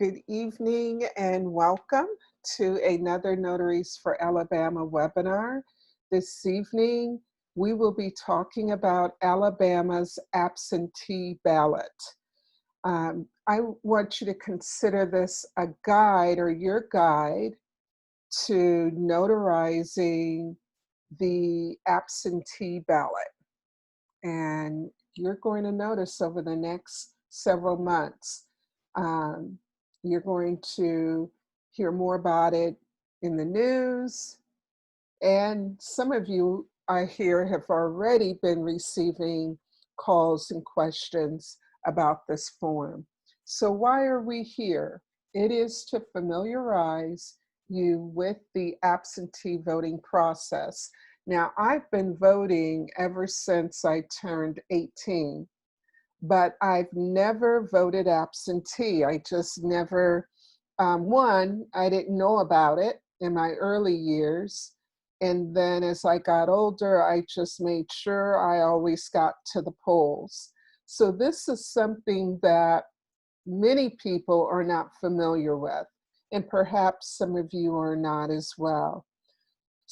Good evening and welcome to another Notaries for Alabama webinar. This evening, we will be talking about Alabama's absentee ballot. I want you to consider this a guide or your guide to notarizing the absentee ballot. And you're going to notice over the next several months, you're going to hear more about it in the news. And some of you, I hear, have already been receiving calls and questions about this form. So why are we here? It is to familiarize you with the absentee voting process. Now, I've been voting ever since I turned 18, but I've never voted absentee. I just never, one, I didn't know about it in my early years. And then as I got older, I just made sure I always got to the polls. So this is something that many people are not familiar with, and perhaps some of you are not as well.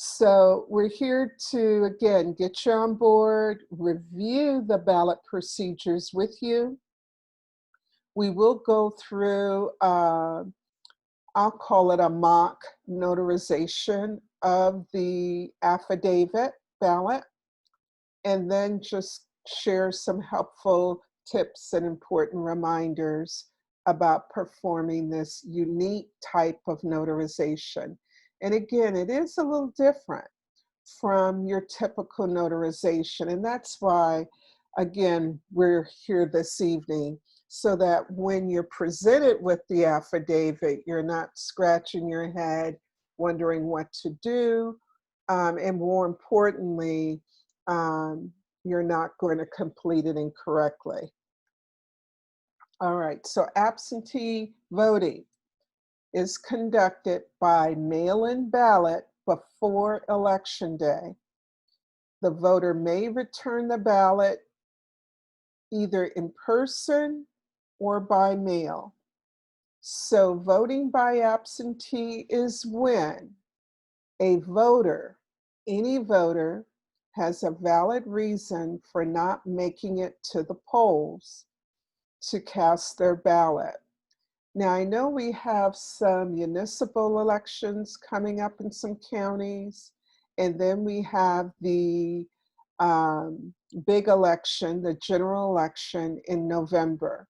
So we're here to, again, get you on board, review the ballot procedures with you. We will go through, I'll call it a mock notarization of the affidavit ballot, and then just share some helpful tips and important reminders about performing this unique type of notarization. And again, it is a little different from your typical notarization. And that's why, again, we're here this evening, so that when you're presented with the affidavit, you're not scratching your head, wondering what to do. And more importantly, you're not going to complete it incorrectly. All right, so absentee voting is conducted by mail-in ballot before Election Day. The voter may return the ballot either in person or by mail. So voting by absentee is when a voter, any voter, has a valid reason for not making it to the polls to cast their ballot. Now, I know we have some municipal elections coming up in some counties, and then we have the big election, the general election in November.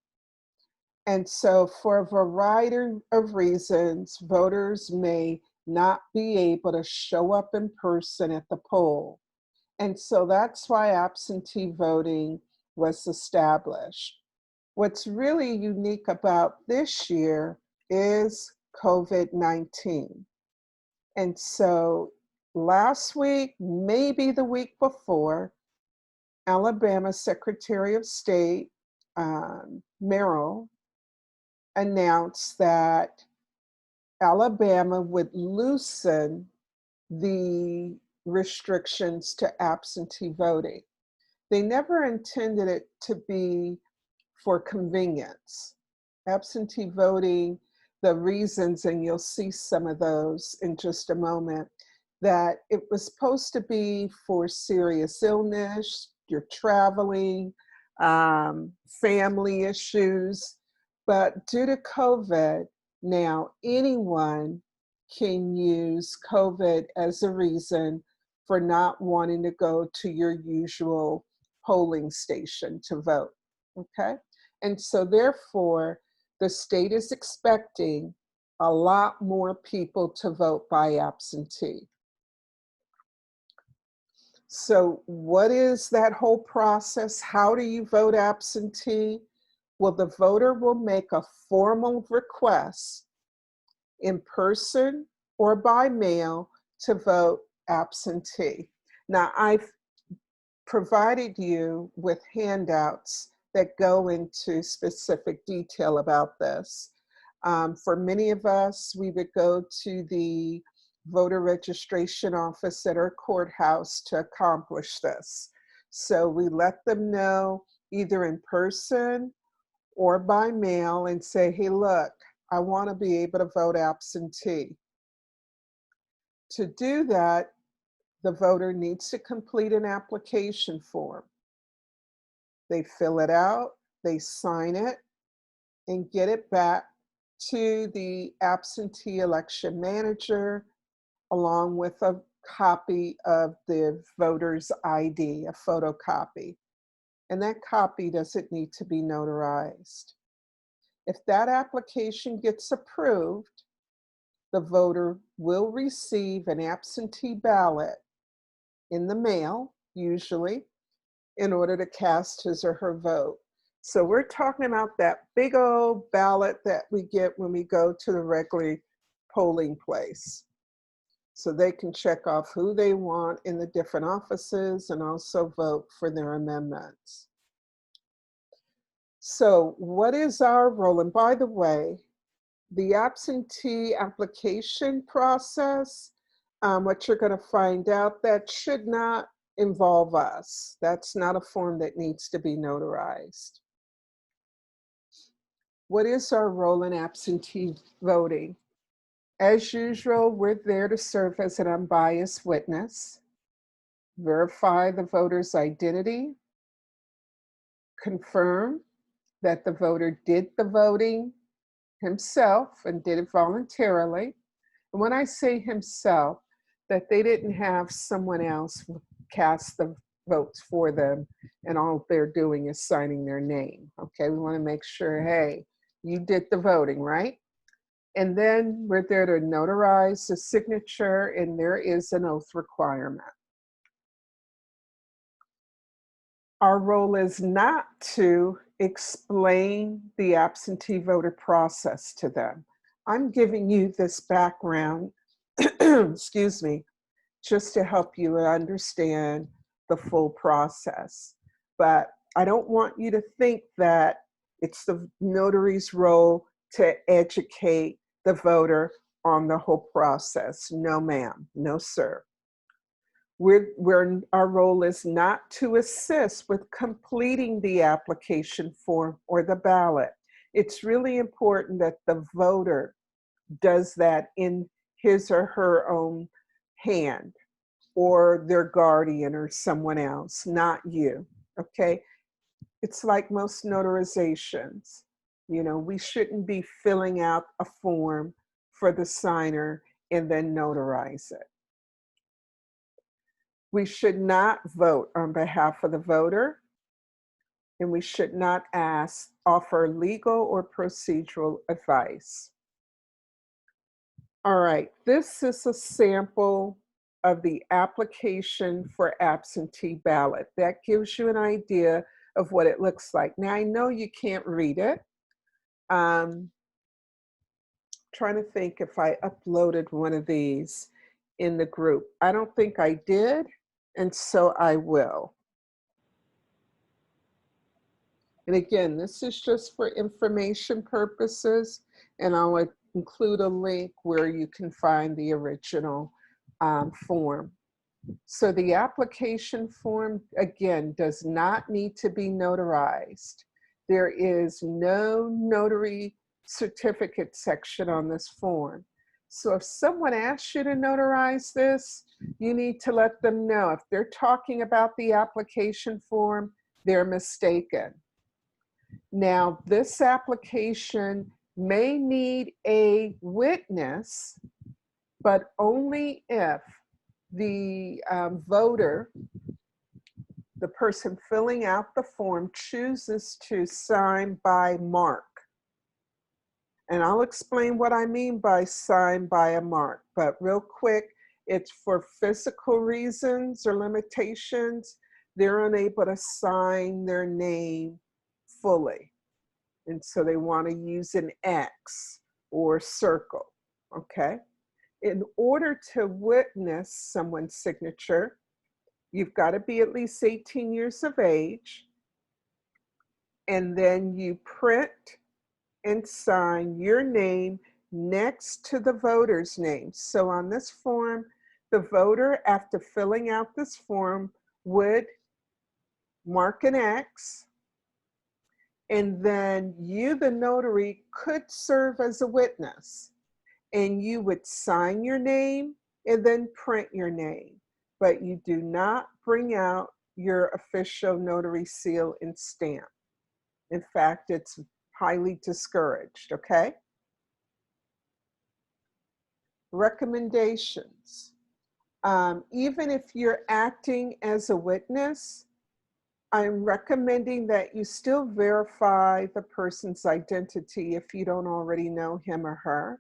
And so for a variety of reasons, voters may not be able to show up in person at the poll. And so that's why absentee voting was established. What's really unique about this year is COVID-19. And so last week, maybe the week before, Alabama Secretary of State, Merrill, announced that Alabama would loosen the restrictions to absentee voting. They never intended it to be for convenience. Absentee voting, the reasons, and you'll see some of those in just a moment, that it was supposed to be for serious illness, you're traveling, family issues, but due to COVID, now anyone can use COVID as a reason for not wanting to go to your usual polling station to vote, okay? And so therefore, the state is expecting a lot more people to vote by absentee. So what is that whole process? How do you vote absentee? Well, the voter will make a formal request in person or by mail to vote absentee. Now, I've provided you with handouts that go into specific detail about this. For many of us, we would go to the voter registration office at our courthouse to accomplish this. So we let them know either in person or by mail and say, hey, look, I want to be able to vote absentee. To do that, the voter needs to complete an application form. They fill it out, they sign it, and get it back to the absentee election manager along with a copy of the voter's ID, a photocopy. And that copy doesn't need to be notarized. If that application gets approved, the voter will receive an absentee ballot in the mail, usually, in order to cast his or her vote. So we're talking about that big old ballot that we get when we go to the regular polling place. So they can check off who they want in the different offices and also vote for their amendments. So what is our role? And by the way, the absentee application process, what you're going to find out, that should not involve us. That's not a form that needs to be notarized. What is our role in absentee voting? As usual, we're there to serve as an unbiased witness, verify the voter's identity, confirm that the voter did the voting himself and did it voluntarily. And when I say himself, that they didn't have someone else cast the votes for them and all they're doing is signing their name. Okay, we want to make sure, hey, you did the voting, right? And then we're there to notarize the signature, and there is an oath requirement. Our role is not to explain the absentee voter process to them. I'm giving you this background, excuse me, just to help you understand the full process. But I don't want you to think that it's the notary's role to educate the voter on the whole process. No, ma'am. No, sir. Our role is not to assist with completing the application form or the ballot. It's really important that the voter does that in his or her own hand, or their guardian or someone else, not you, okay? It's like most notarizations. You know, we shouldn't be filling out a form for the signer and then notarize it. We should not vote on behalf of the voter, and we should not offer legal or procedural advice. All right, this is a sample of the application for absentee ballot. That gives you an idea of what it looks like. Now, I know you can't read it. Trying to think if I uploaded one of these in the group. I don't think I did, and so I will. And again, this is just for information purposes, and I'll include a link where you can find the original form. So the application form, again, does not need to be notarized. There is no notary certificate section on this form. So if someone asks you to notarize this, you need to let them know. If they're talking about the application form, they're mistaken. Now, this application may need a witness, but only if the voter, the person filling out the form, chooses to sign by mark. And I'll explain what I mean by sign by a mark, but real quick, it's for physical reasons or limitations. They're unable to sign their name fully. And so they want to use an X or circle, okay? In order to witness someone's signature, you've got to be at least 18 years of age, and then you print and sign your name next to the voter's name. So on this form, the voter, after filling out this form, would mark an X, And then you, the notary, could serve as a witness. And you would sign your name and then print your name. But you do not bring out your official notary seal and stamp. In fact, it's highly discouraged, okay? Recommendations. Even if you're acting as a witness, I'm recommending that you still verify the person's identity if you don't already know him or her.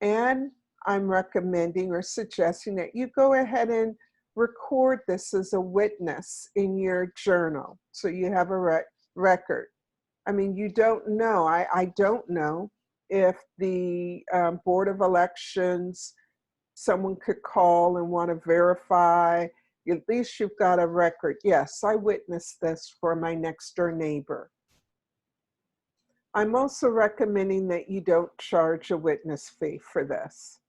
And I'm recommending or suggesting that you go ahead and record this as a witness in your journal so you have a record. I mean, you don't know, I don't know if the Board of Elections, someone could call and want to verify. At least you've got a record. Yes, I witnessed this for my next door neighbor. I'm also recommending that you don't charge a witness fee for this.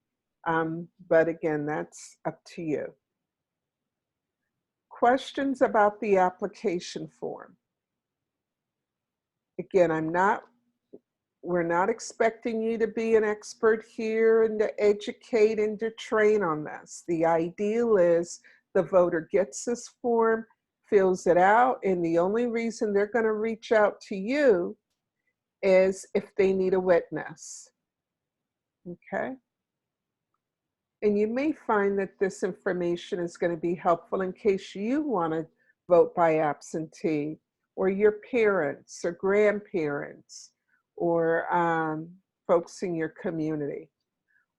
But again, that's up to you. Questions about the application form. Again, we're not expecting you to be an expert here and to educate and to train on this. The ideal is the voter gets this form, fills it out, and the only reason they're going to reach out to you is if they need a witness. Okay? And you may find that this information is going to be helpful in case you want to vote by absentee, or your parents or grandparents, or folks in your community.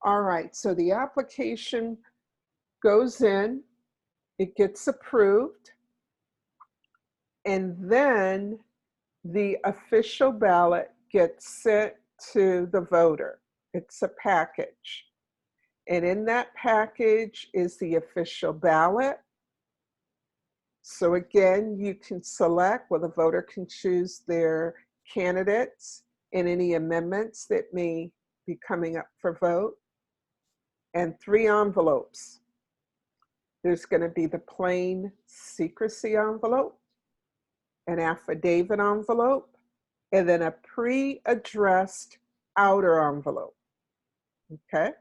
All right, so the application goes in, it gets approved, and then the official ballot gets sent to the voter. It's a package. And in that package is the official ballot. So again, you can select, well, the voter can choose their candidates and any amendments that may be coming up for vote, and 3 envelopes. There's going to be the plain secrecy envelope, an affidavit envelope, and then a pre-addressed outer envelope. Okay?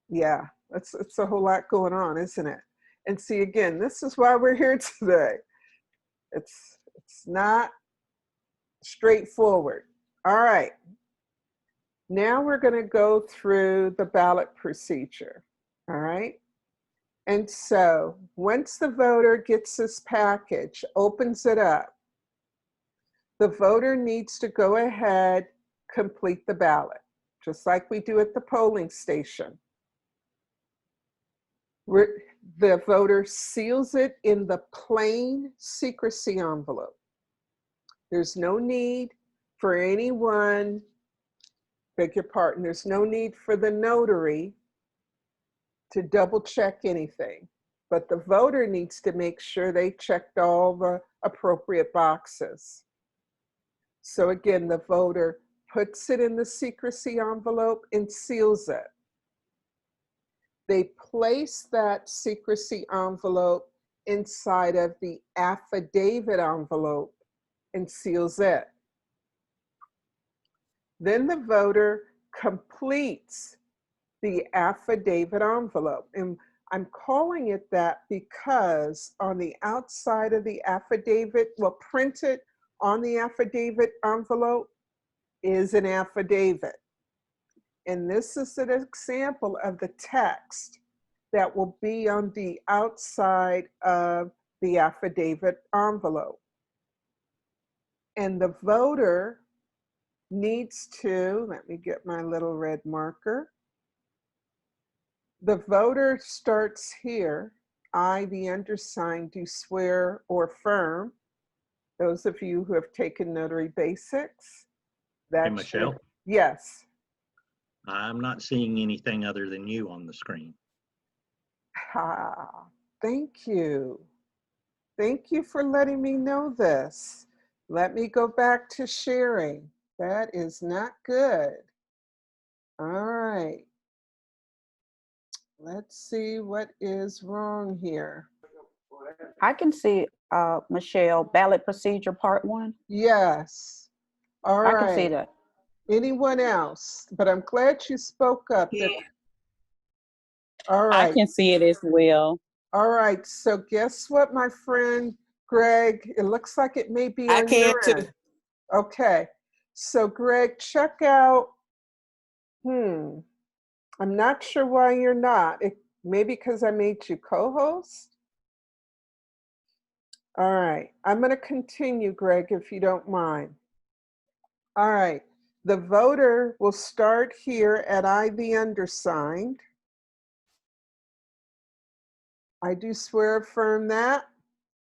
Yeah, it's a whole lot going on, isn't it? And see, again, this is why we're here today. It's not straightforward. All right. Now we're going to go through the ballot procedure. All right. And so once the voter gets this package, opens it up, the voter needs to go ahead, complete the ballot, just like we do at the polling station. The voter seals it in the plain secrecy envelope. There's no need for anyone, beg your pardon, there's no need for the notary to double check anything, but the voter needs to make sure they checked all the appropriate boxes. So again, the voter puts it in the secrecy envelope and seals it. They place that secrecy envelope inside of the affidavit envelope and seals it. Then the voter completes the affidavit envelope. And I'm calling it that because on the outside of the affidavit, well, printed on the affidavit envelope is an affidavit. And this is an example of the text that will be on the outside of the affidavit envelope. And the voter needs to, let me get my little red marker. The voter starts here. I, the undersigned, do swear or affirm. Those of you who have taken Notary Basics. Hey, Michelle. Yes. I'm not seeing anything other than you on the screen. Thank you. Thank you for letting me know this. Let me go back to sharing. That is not good. All right. Let's see what is wrong here. I can see, Michelle, ballot procedure part 1. Yes. All I can see right. that. Anyone else? But I'm glad you spoke up. Yeah, All I right. can see it as well. All right. So guess what, my friend Greg? It looks like it may be I on can your too. end. Okay. So Greg, check out, I'm not sure why you're not. Maybe because I made you co-host? All right. I'm going to continue, Greg, if you don't mind. All right. The voter will start here at I, the undersigned. I do swear affirm that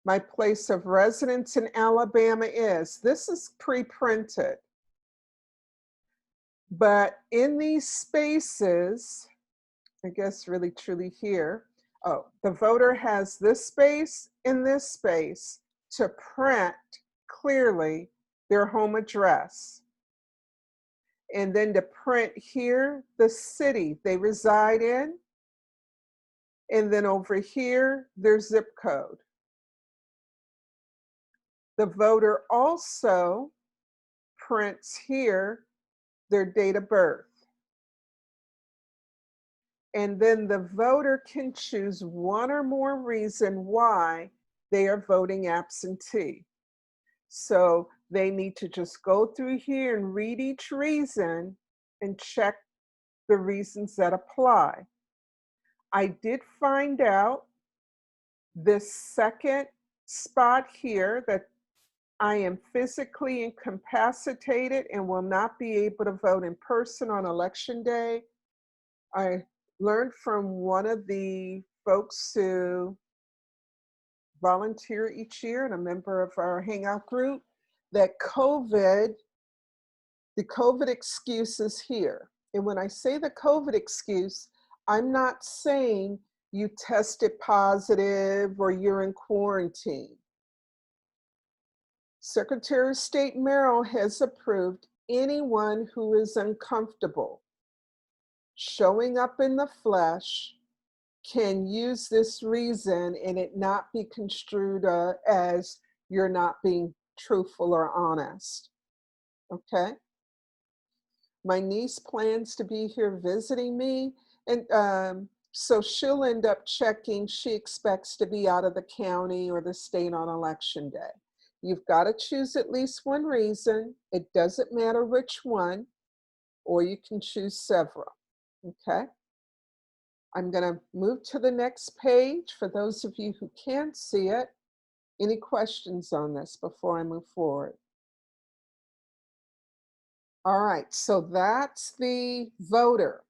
my place of residence in Alabama is. This is pre-printed. But in these spaces, I guess really truly here, the voter has this space and this space to print clearly their home address. And then to print here the city they reside in. And then over here, their zip code. The voter also prints here their date of birth. And then the voter can choose one or more reason why they are voting absentee. So they need to just go through here and read each reason and check the reasons that apply. I did find out this second spot here that I am physically incapacitated and will not be able to vote in person on election day. I learned from one of the folks who volunteer each year and a member of our hangout group that the COVID excuse is here. And when I say the COVID excuse, I'm not saying you tested positive or you're in quarantine. Secretary of State Merrill has approved anyone who is uncomfortable showing up in the flesh can use this reason and it not be construed as you're not being truthful or honest. Okay? My niece plans to be here visiting me, and so she'll end up checking. She expects to be out of the county or the state on election day. You've got to choose at least one reason. It doesn't matter which one, or you can choose several. Okay? I'm going to move to the next page for those of you who can't see it. Any questions on this before I move forward? All right, so that's the voter.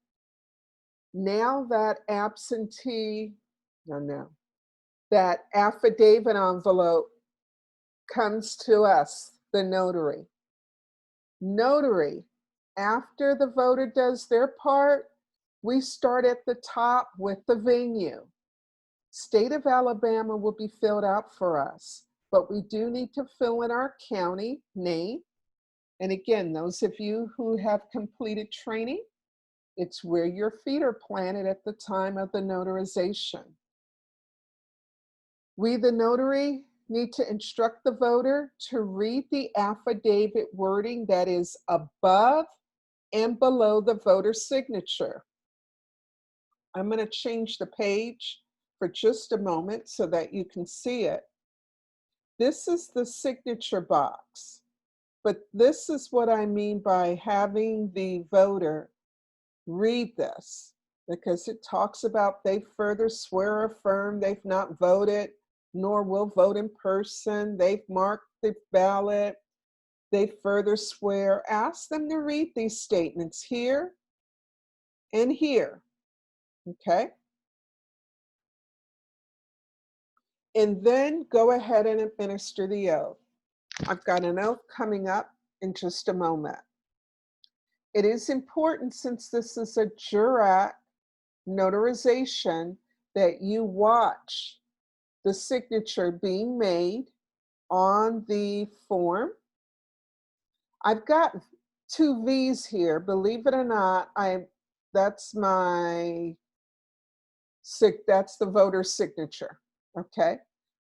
Now that that affidavit envelope comes to us, the notary. Notary, after the voter does their part, we start at the top with the venue. State of Alabama will be filled out for us, but we do need to fill in our county name. And again, those of you who have completed training, it's where your feet are planted at the time of the notarization. We, the notary, need to instruct the voter to read the affidavit wording that is above and below the voter signature. I'm going to change the page for just a moment so that you can see it. This is the signature box, but this is what I mean by having the voter read this, because it talks about they further swear or affirm they've not voted nor will vote in person. They've marked the ballot. They further swear. Ask them to read these statements here and here, okay? And then go ahead and administer the oath. I've got an oath coming up in just a moment. It is important, since this is a jurat notarization, that you watch the signature being made on the form. I've got 2 V's here. Believe it or not, that's the voter signature. Okay.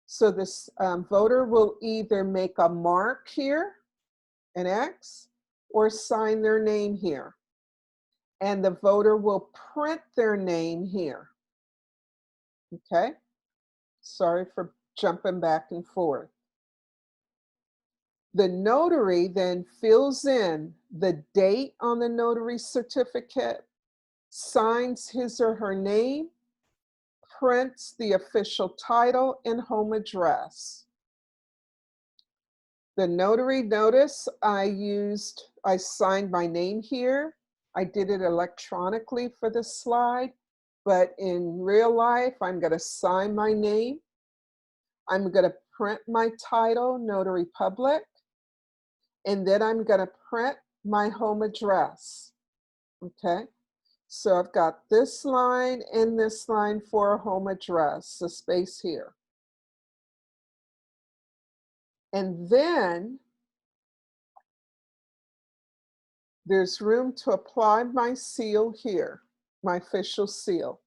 So this voter will either make a mark here, an X, or sign their name here. And the voter will print their name here. Okay? Sorry for jumping back and forth. The notary then fills in the date on the notary certificate, signs his or her name, prints the official title and home address. The notary notice I signed my name here. I did it electronically for this slide, but in real life, I'm gonna sign my name. I'm gonna print my title, Notary Public, and then I'm gonna print my home address, okay? So I've got this line and this line for a home address, the space here. And then there's room to apply my seal here, my official seal.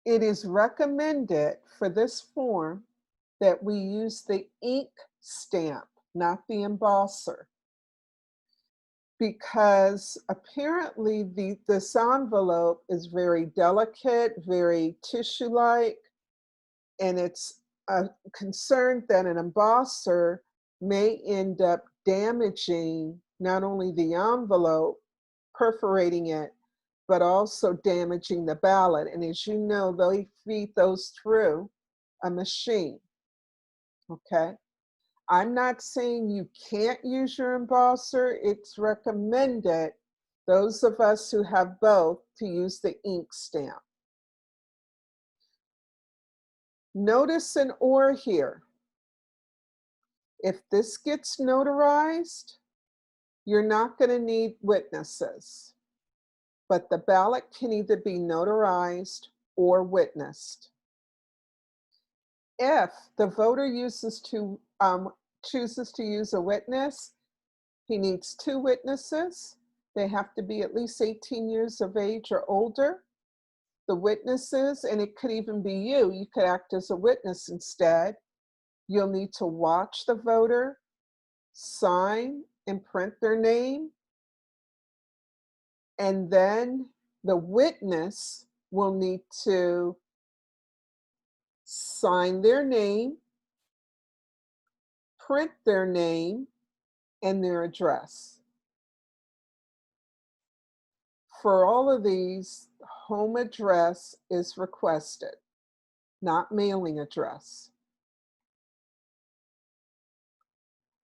It is recommended for this form that we use the ink stamp, not the embosser, because apparently this envelope is very delicate, very tissue-like, and it's a concern that an embosser may end up damaging not only the envelope, perforating it, but also damaging the ballot. And as you know, they feed those through a machine, okay? I'm not saying you can't use your embosser. It's recommended, those of us who have both, to use the ink stamp. Notice an or here. If this gets notarized, you're not going to need witnesses, but the ballot can either be notarized or witnessed. If the voter chooses to use a witness, he needs 2 witnesses. They have to be at least 18 years of age or older. The witnesses, and it could even be you could act as a witness instead. You'll need to watch the voter sign and print their name. And then the witness will need to sign their name, print their name, and their address. For all of these, home address is requested, not mailing address.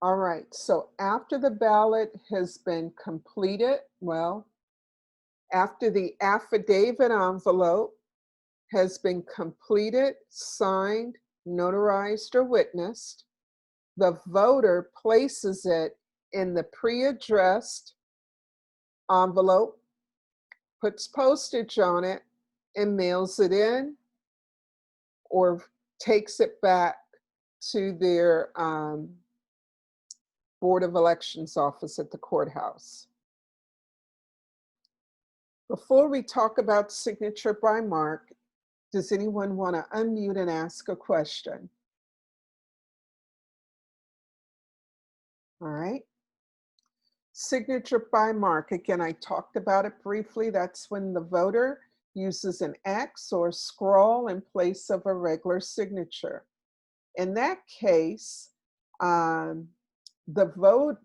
All right, so after the ballot has been completed, well, after the affidavit envelope has been completed, signed, notarized, or witnessed, the voter places it in the pre-addressed envelope, puts postage on it, and mails it in or takes it back to their Board of Elections office at the courthouse. Before we talk about signature by mark, does anyone want to unmute and ask a question? All right. Signature by mark, again, I talked about it briefly. That's when the voter uses an X or scrawl in place of a regular signature. In that case, the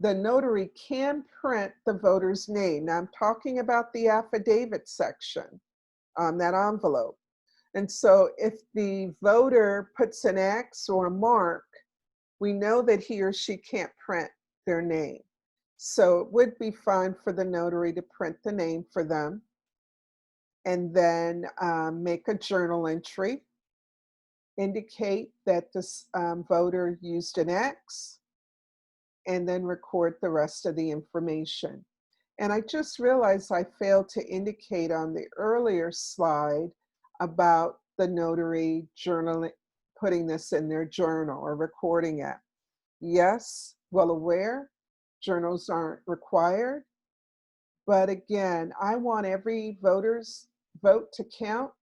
notary can print the voter's name. Now I'm talking about the affidavit section, that envelope. And so if the voter puts an X or a mark, we know that he or she can't print their name. So it would be fine for the notary to print the name for them and then make a journal entry, indicate that this voter used an X, and then record the rest of the information. And I just realized I failed to indicate on the earlier slide about the notary journal, putting this in their journal or recording it. Yes, well aware, journals aren't required. But again, I want every voter's vote to count.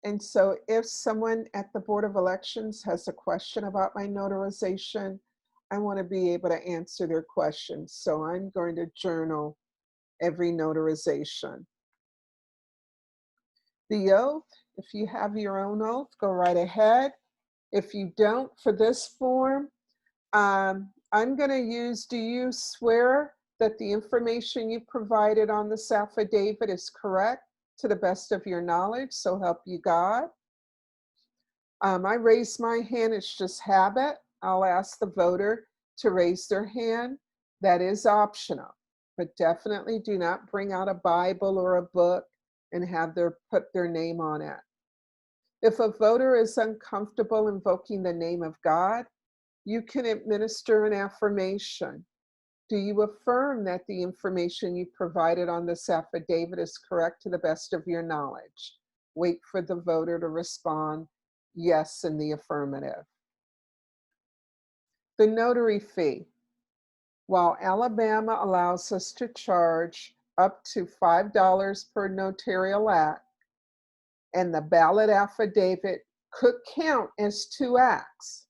And so if someone at the Board of Elections has a question about my notarization, I want to be able to answer their questions. So I'm going to journal every notarization. The oath, if you have your own oath, go right ahead. If you don't, for this form, I'm going to use, do you swear that the information you provided on this affidavit is correct to the best of your knowledge? So help you God. I raise my hand, it's just habit. I'll ask the voter to raise their hand. That is optional, but definitely do not bring out a Bible or a book and have put their name on it. If a voter is uncomfortable invoking the name of God, you can administer an affirmation. Do you affirm that the information you provided on this affidavit is correct to the best of your knowledge? Wait for the voter to respond yes in the affirmative. The notary fee. While Alabama allows us to charge up to $5 per notarial act, and the ballot affidavit could count as 2 acts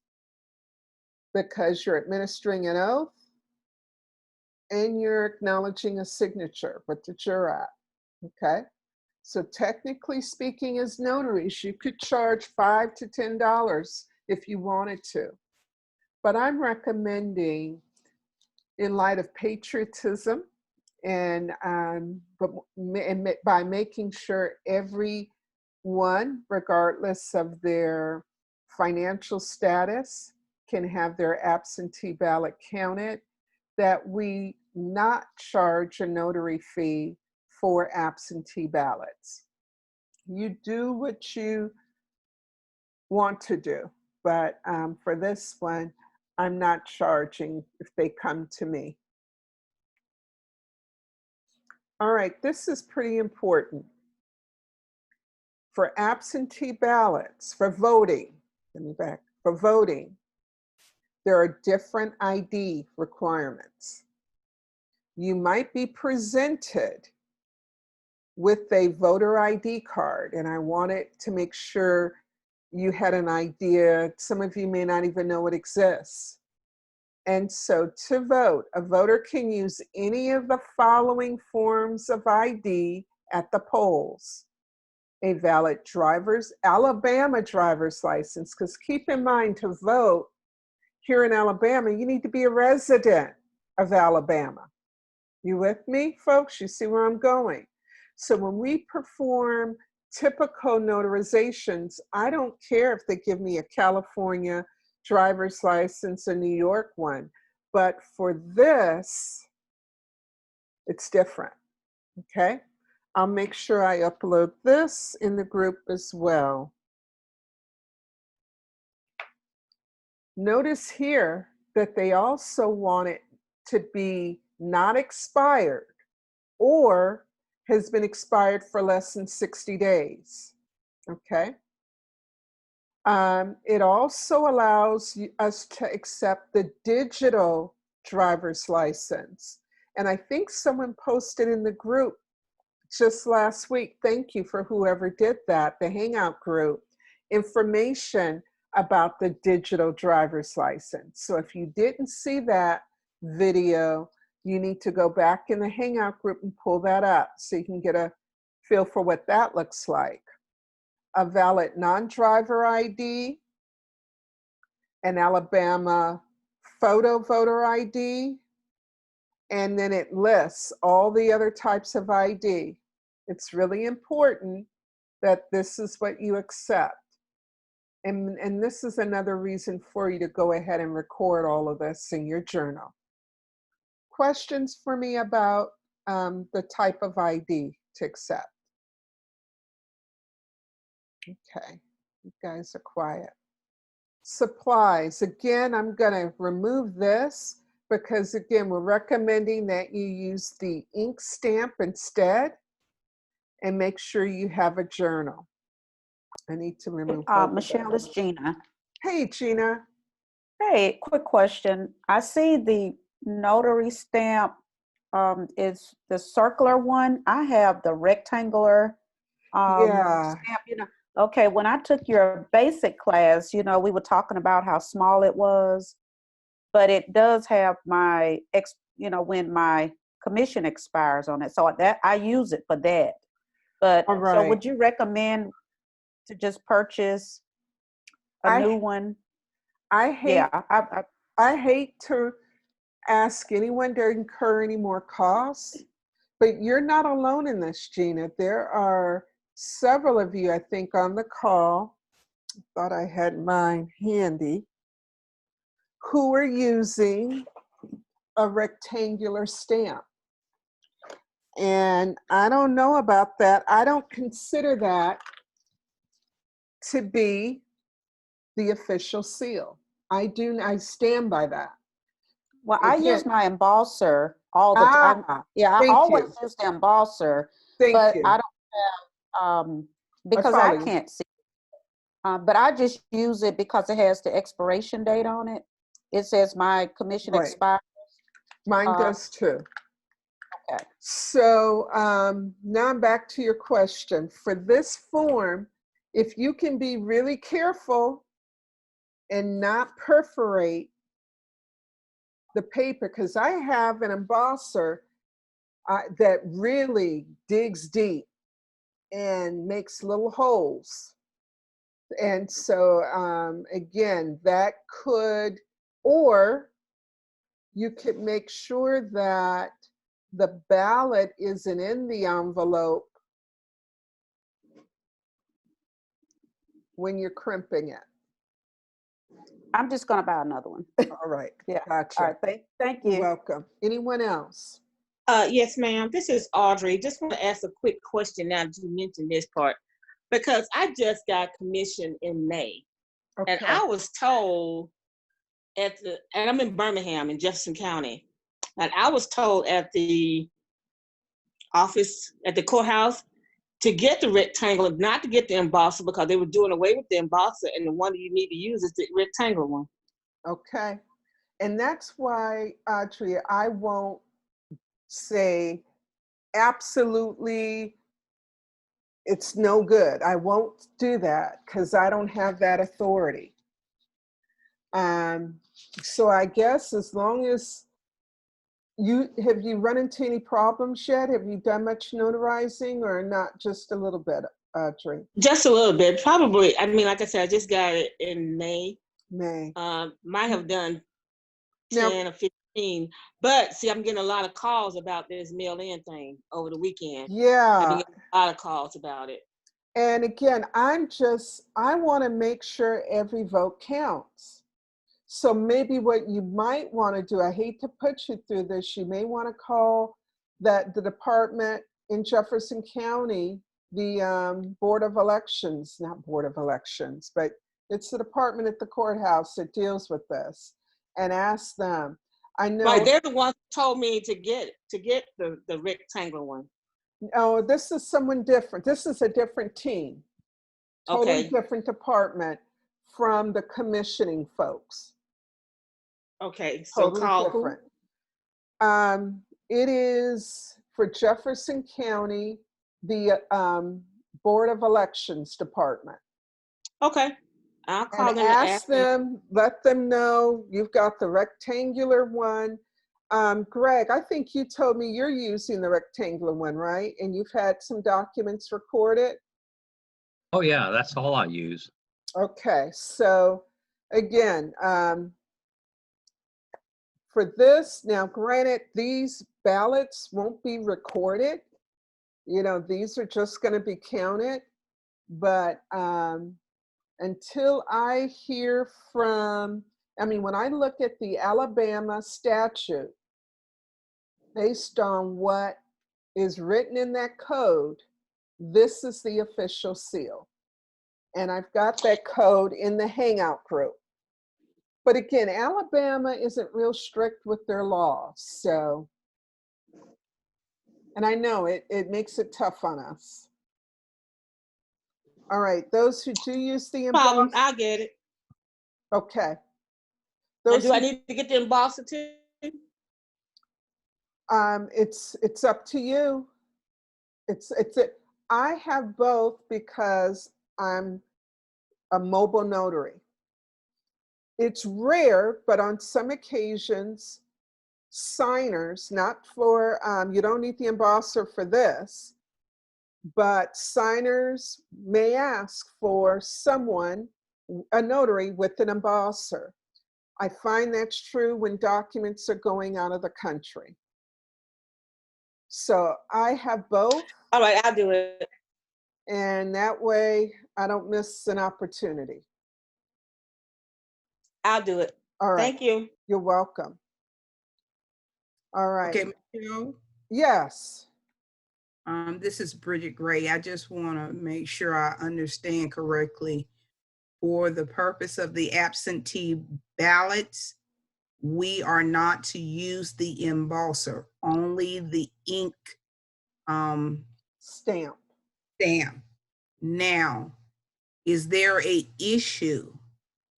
because you're administering an oath and you're acknowledging a signature with the jurat, okay? So technically speaking, as notaries, you could charge $5 to $10 if you wanted to. But I'm recommending, in light of patriotism and by making sure everyone, regardless of their financial status, can have their absentee ballot counted, that we not charge a notary fee for absentee ballots. You do what you want to do, but for this one, I'm not charging if they come to me. All right, this is pretty important. For absentee ballots, for voting, for voting, there are different ID requirements. You might be presented with a voter ID card, and I wanted to make sure you had an idea. Some of you may not even know it exists. And so to vote, a voter can use any of the following forms of ID at the polls. A valid Alabama driver's license, because keep in mind, to vote here in Alabama, you need to be a resident of Alabama. You with me, folks? You see where I'm going? So when we perform typical notarizations, I don't care if they give me a California driver's license, a New York one, but for this, it's different, okay? I'll make sure I upload this in the group as well. Notice here that they also want it to be not expired or has been expired for less than 60 days, okay? It also allows us to accept the digital driver's license. And I think someone posted in the group just last week, thank you for whoever did that, the Hangout group, information about the digital driver's license. So if you didn't see that video, you need to go back in the Hangout group and pull that up so you can get a feel for what that looks like. A valid non-driver ID, an Alabama photo voter ID, and then it lists all the other types of ID. It's really important that this is what you accept. And this is another reason for you to go ahead and record all of this in your journal. Questions for me about the type of ID to accept? Okay, you guys are quiet. Supplies, again, I'm gonna remove this because again, we're recommending that you use the ink stamp instead and make sure you have a journal. I need to remove Michelle, it's Gina. Hey, Gina. Hey, quick question. I see the notary stamp is the circular one. I have the rectangular Yeah. stamp. Okay, when I took your basic class, we were talking about how small it was, but it does have my when my commission expires on it. So that I use it for that. But All so right. would you recommend to just purchase a new I one? I Yeah, hate I hate to ask anyone to incur any more costs, but you're not alone in this, Gina. There are several of you, I think, on the call. Thought I had mine handy, who are using a rectangular stamp. And I don't know about that. I don't consider that to be the official seal. I stand by that. well, I use Again, my embosser all the time. Yeah, I thank always you. use the embosser, Thank but you. I don't I because I follow you. can't see. But I just use it because it has the expiration date on it. It says my commission Right. expires. Mine Uh, does too. okay. So now I'm back to your question. For this form, if you can be really careful and not perforate the paper, because I have an embosser that really digs deep and makes little holes. And so again, that could, or you could make sure that the ballot isn't in the envelope when you're crimping it. I'm just gonna buy another one. All right, Yeah. All gotcha. right. Thank You're you. welcome. Anyone else? Yes, ma'am. This is Audrey. Just want to ask a quick question now that you mentioned this part, because I just got commissioned in May, and Okay. I was told and I'm in Birmingham in Jefferson County, and I was told at the office, at the courthouse, to get the rectangle, not to get the embosser, because they were doing away with the embosser, and the one that you need to use is the rectangular one. Okay. And that's why, Audrey, I won't say absolutely it's no good. I won't do that because I don't have that authority. Um, so I guess as long as have you run into any problems yet? Have you done much notarizing or not just a little bit, Audrey? Just a little bit, probably. I mean, like I said, I just got it in May. May. Might have done Now, 10 or 15. But see, I'm getting a lot of calls about this mail-in thing over the weekend. I've been yeah. getting a lot of calls about it. And again, I want to make sure every vote counts. So maybe what you might want to do, I hate to put you through this, you may want to call the department in Jefferson County, the Board of Elections, not Board of Elections, but it's the department at the courthouse that deals with this, and ask them. I Right, know, they're the ones who told me to get the rectangular one. oh, this is someone different. This is a different team, totally Okay, different department from the commissioning folks. okay. So Totally call who? different. It is for Jefferson County, the Board of Elections Department. Okay, I'll And call them and ask ask them. them, let them know you've got the rectangular one. Greg, I think you told me you're using the rectangular one, right? And you've had some documents recorded. Oh, yeah, that's all I use. Okay, so again, for this, now granted, these ballots won't be recorded. You know, these are just going to be counted. But until I hear from, I mean, when I look at the Alabama statute, based on what is written in that code, this is the official seal. And I've got that code in the Hangout group. But again, Alabama isn't real strict with their laws. So, and I know it makes it tough on us. All right, those who do use the Problem, emboss, I'll get it. okay. And Those do I who, need to get the embosser too? it's up to you. It's I have both because I'm a mobile notary. It's rare, but on some occasions, signers, not for, you don't need the embosser for this, but signers may ask for someone, a notary with an embosser. I find that's true when documents are going out of the country. So I have both, All right, I'll do it. and that way I don't miss an opportunity. I'll do it. All right, Thank you. you're welcome. All right, Okay, Michelle, yes, this is Bridget Gray. I just want to make sure I understand correctly. For the purpose of the absentee ballots, we are not to use the embosser, only the ink stamp. stamp. Now, is there a issue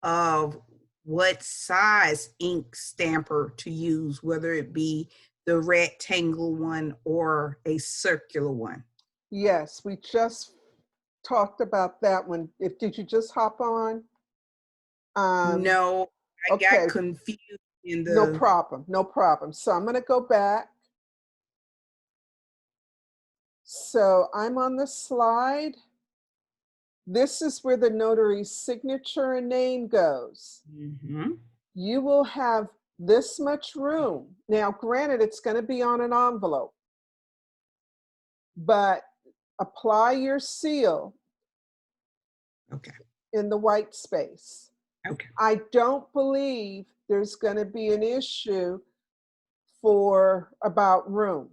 of what size ink stamper to use, whether it be the rectangle one or a circular one? Yes, we just talked about that one. Did you just hop on? No, I okay. got confused in the. No problem, no problem. So I'm gonna go back. So I'm on the slide. This is where the notary's signature and name goes. Mhm. You will have this much room. Now, granted, it's going to be on an envelope, but apply your seal Okay, in the white space. okay. I don't believe there's going to be an issue about room.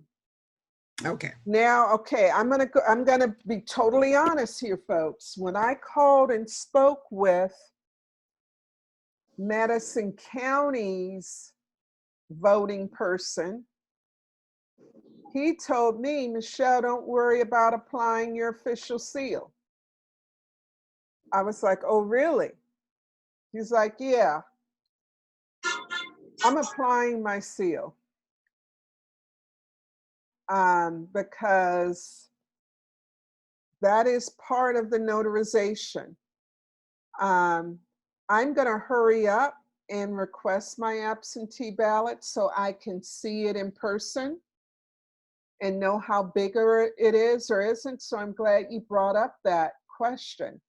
Okay. Now, okay, I'm gonna be totally honest here, folks. When I called and spoke with Madison County's voting person, he told me, Michelle, don't worry about applying your official seal. I was like, oh, really? He's like, yeah, I'm applying my seal. Because that is part of the notarization. I'm going to hurry up and request my absentee ballot so I can see it in person and know how big it is or isn't. So I'm glad you brought up that question.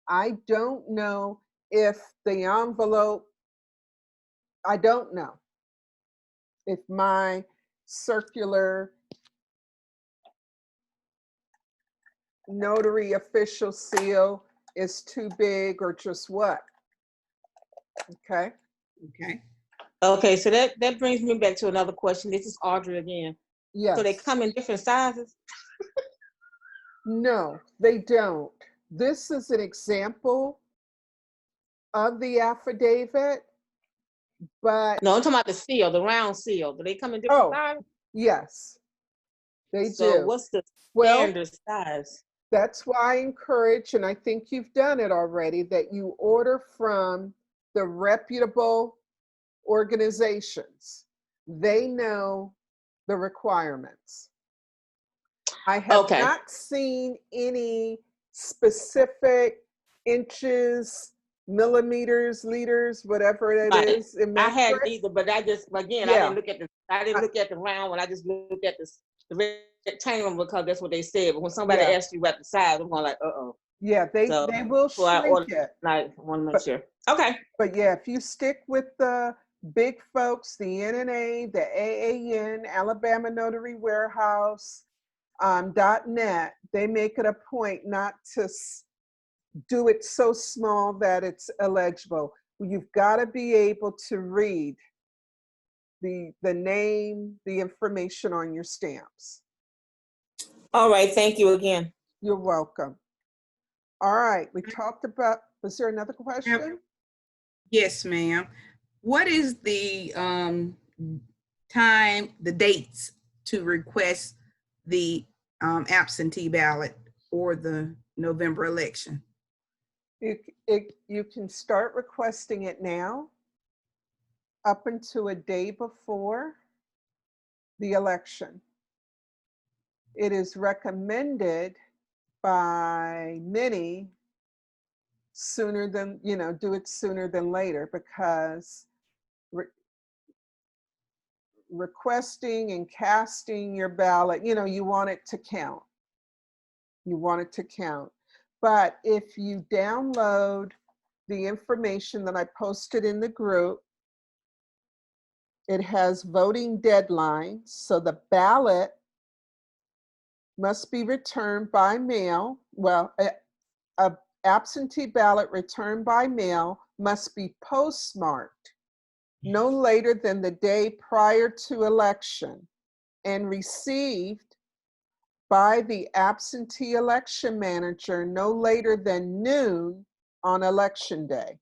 I don't know if the envelope, I don't know if my circular notary official seal is too big or just what. Okay. Okay. Okay, so that brings me back to another question. This is Audrey again. Yes. So they come in different sizes? No, they don't. This is an example of the affidavit, but No, I'm talking about the seal, the round seal. Do they come in different sizes? yes, they So do. what's the Well, standard size? that's why I encourage, and I think you've done it already, that you order from the reputable organizations. They know the requirements. I have Okay. not seen any specific inches, millimeters, liters, whatever it Right. is in I hadn't metric. either, but I just, again, I Yeah. didn't look at the round one. I just looked at the rectangle because that's what they said. But when somebody Yeah. asks you about the size, I'm going like, uh-oh. Yeah, they So, will before I shrink order it. I want to make But- sure. Okay. But yeah, if you stick with the big folks, the NNA, the AAN, Alabama Notary Warehouse, .net, they make it a point not to do it so small that it's illegible. You've got to be able to read the name, the information on your stamps. All right. Thank you again. You're welcome. All right, we talked about, was there another question? Yes, ma'am. What is the time, the dates to request the absentee ballot for the November election? You can start requesting it now up until a day before the election. It is recommended by many sooner than, do it sooner than later, because requesting and casting your ballot, you want it to count. You want it to count. But if you download the information that I posted in the group, it has voting deadlines. So the ballot must be returned by mail. Well, a absentee ballot returned by mail must be postmarked no later than the day prior to election and received by the absentee election manager no later than noon on election day.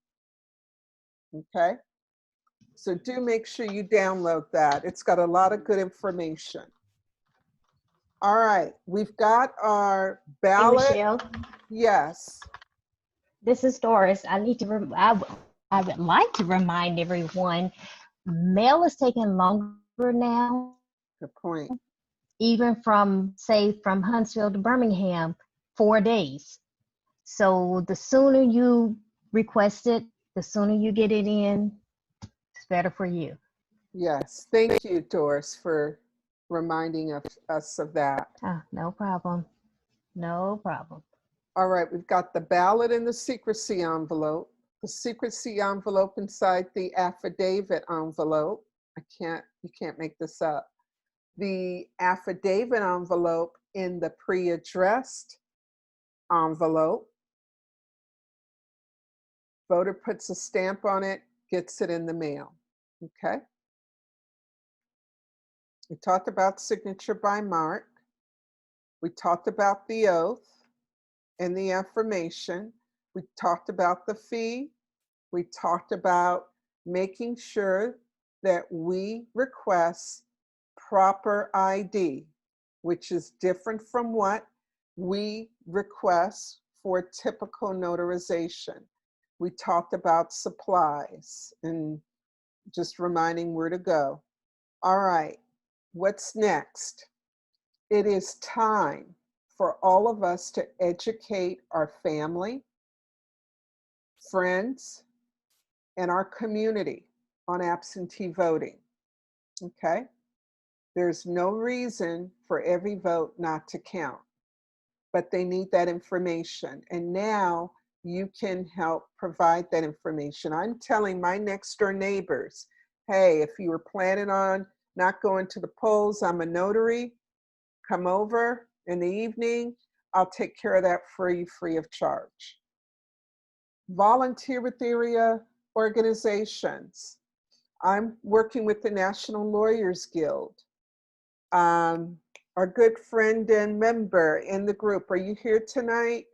Okay? So do make sure you download that. It's got a lot of good information. All right, we've got our Hey, ballot. Michelle, Yes. this is Doris. I would like to remind everyone, mail is taking longer now, Good point. even from, say, from Huntsville to Birmingham, 4 days. So the sooner you request it, the sooner you get it in, it's better for you. Yes. Thank you, Doris, for reminding us of that. Oh, no problem. No problem. All right, we've got the ballot in the secrecy envelope, the secrecy envelope inside the affidavit envelope. You can't make this up. The affidavit envelope in the pre-addressed envelope. Voter puts a stamp on it, gets it in the mail. Okay. We talked about signature by mark. We talked about the oath and the affirmation. We talked about the fee. We talked about making sure that we request proper ID, which is different from what we request for typical notarization. We talked about supplies and just reminding where to go. All right, what's next? It is time for all of us to educate our family, friends, and our community on absentee voting. Okay? There's no reason for every vote not to count, but they need that information. And now you can help provide that information. I'm telling my next door neighbors, hey, if you were planning on not going to the polls, I'm a notary, come over in the evening, I'll take care of that for you free of charge. Volunteer with area organizations. I'm working with the National Lawyers Guild. Our good friend and member in the group, are you here tonight?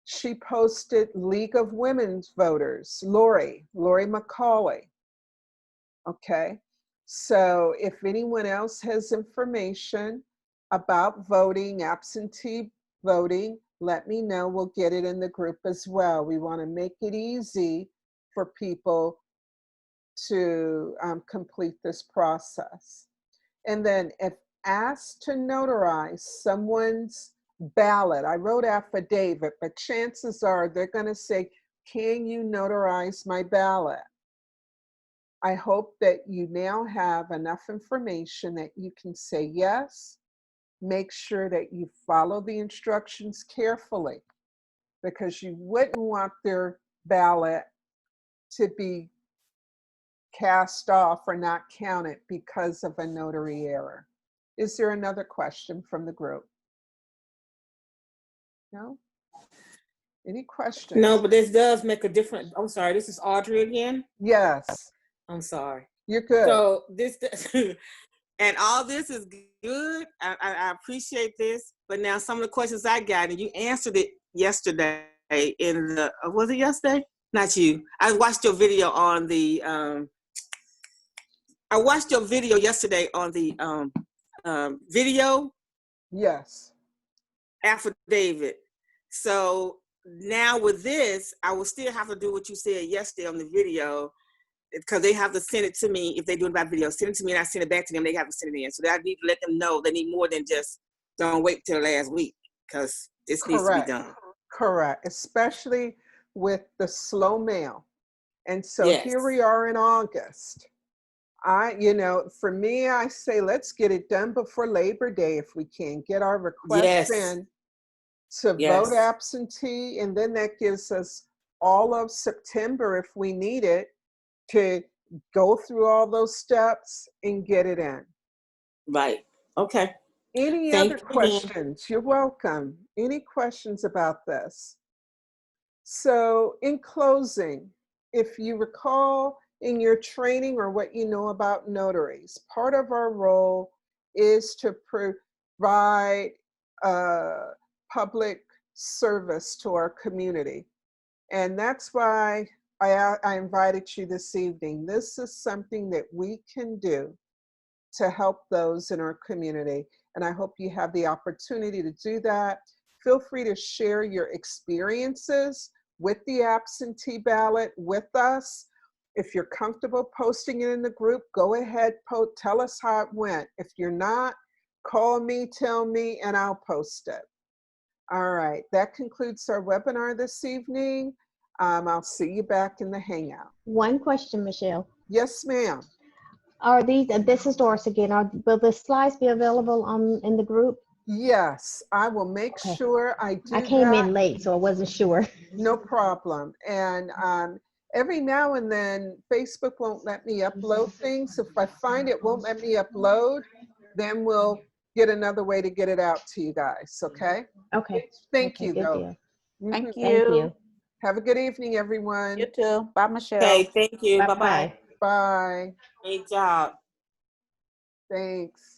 She posted League of Women's Voters, Lori McCauley. Okay, so if anyone else has information about voting, absentee voting, let me know. We'll get it in the group as well. We want to make it easy for people to complete this process. And then if asked to notarize someone's ballot, I wrote affidavit, but chances are they're going to say, can you notarize my ballot? I hope that you now have enough information that you can say yes. Make sure that you follow the instructions carefully, because you wouldn't want their ballot to be cast off or not counted because of a notary error. Is there another question from the group? No? Any questions? No, but this does make a difference. I'm sorry, this is Audrey again. Yes. I'm sorry. You're good. So this, and all this is good. I appreciate this. But now some of the questions I got, and you answered it yesterday in the, was it yesterday? Not you. I watched your video on the, I watched your video yesterday on the video. Yes. Affidavit. So now with this, I will still have to do what you said yesterday on the video, because they have to send it to me. If they do it by video, send it to me and I send it back to them. They have to send it in. So I need to let them know they need more than just don't wait till last week, because this needs to be done. Correct. Especially with the slow mail. And so here Yes. we are in August. For me, I say, let's get it done before Labor Day if we can. Get our requests Yes. in to vote Yes. absentee, and then that gives us all of September if we need it to go through all those steps and get it in. Right. Okay. Any Thank other you again. questions? You're welcome. Any questions about this? So in closing, if you recall in your training or what you know about notaries, part of our role is to provide public service to our community. And that's why I invited you this evening. This is something that we can do to help those in our community. And I hope you have the opportunity to do that. Feel free to share your experiences with the absentee ballot with us. If you're comfortable posting it in the group, go ahead, tell us how it went. If you're not, call me, tell me, and I'll post it. All right, that concludes our webinar this evening. I'll see you back in the Hangout. One question, Michelle. Yes, ma'am. Are these, this is Doris again, will the slides be available in the group? Yes, I will make Okay. sure I do I came that. in late, so I wasn't sure. No problem. And every now and then, Facebook won't let me upload things. If I find it won't let me upload, then we'll get another way to get it out to you guys, okay? Okay. Thank Okay, you, good though. deal. Thank Mhm. you. Thank you. Have a good evening, everyone. You too. Bye, Michelle. Okay. Thank you. Bye-bye. Bye-bye. Bye. Great job. Thanks.